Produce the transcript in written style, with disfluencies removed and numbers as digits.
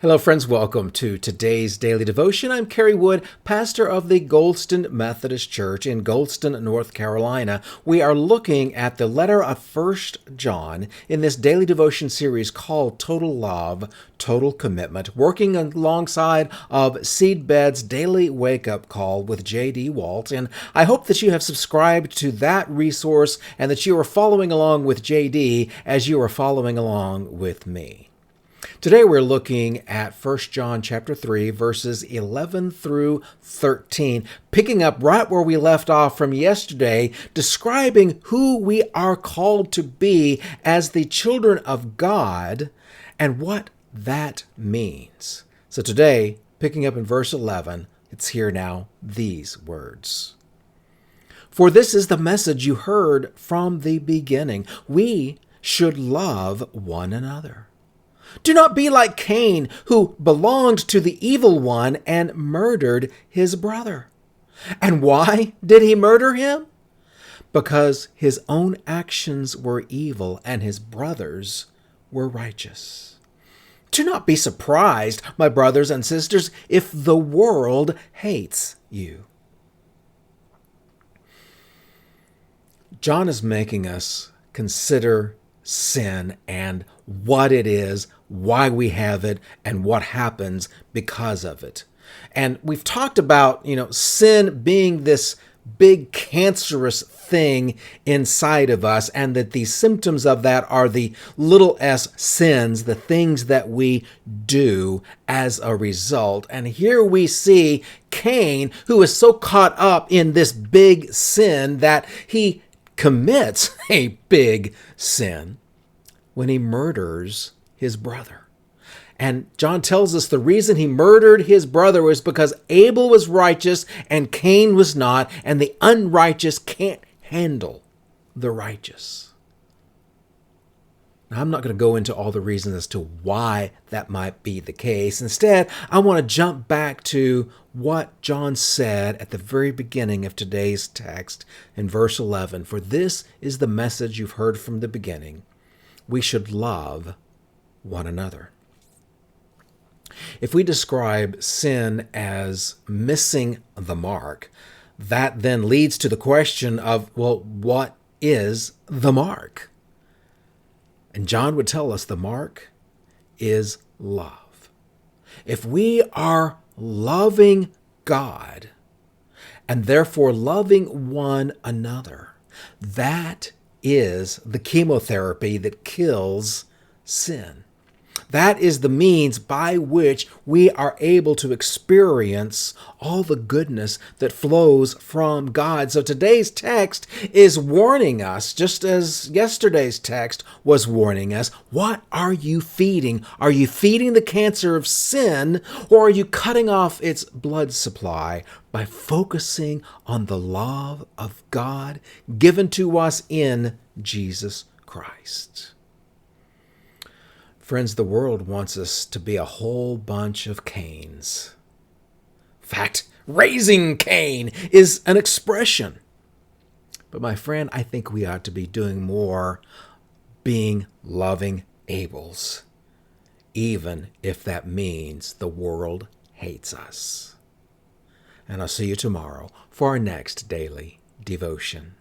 Hello, friends. Welcome to today's daily devotion. I'm Kerry Wood, pastor of the Goldston Methodist Church in Goldston, North Carolina. We are looking at the letter of 1 John in this daily devotion series called Total Love, Total Commitment, working alongside of Seedbed's Daily Wake-Up Call with J.D. Walt. And I hope that you have subscribed to that resource and that you are following along with J.D. as you are following along with me. Today we're looking at 1 John chapter 3, verses 11 through 13, picking up right where we left off from yesterday, describing who we are called to be as the children of God and what that means. So today, picking up in verse 11, it's here now, these words. For this is the message you heard from the beginning. We should love one another. Do not be like Cain, who belonged to the evil one and murdered his brother. And why did he murder him? Because his own actions were evil and his brothers were righteous. Do not be surprised, my brothers and sisters, if the world hates you. John is making us consider sin and what it is, why we have it, and what happens because of it. And we've talked about, sin being this big cancerous thing inside of us, and that the symptoms of that are the little s sins, the things that we do as a result. And here we see Cain, who is so caught up in this big sin that he commits a big sin when he murders his brother. And John tells us the reason he murdered his brother was because Abel was righteous and Cain was not, and the unrighteous can't handle the righteous. Now, I'm not going to go into all the reasons as to why that might be the case. Instead, I want to jump back to what John said at the very beginning of today's text in verse 11. For this is the message you've heard from the beginning. We should love one another. If we describe sin as missing the mark, that then leads to the question of, what is the mark? And John would tell us the mark is love. If we are loving God and therefore loving one another, that is the chemotherapy that kills sin. That is the means by which we are able to experience all the goodness that flows from God. So today's text is warning us, just as yesterday's text was warning us, what are you feeding? Are you feeding the cancer of sin, or are you cutting off its blood supply by focusing on the love of God given to us in Jesus Christ? Friends, the world wants us to be a whole bunch of Cains. In fact, raising Cain is an expression. But my friend, I think we ought to be doing more being loving Abels, even if that means the world hates us. And I'll see you tomorrow for our next daily devotion.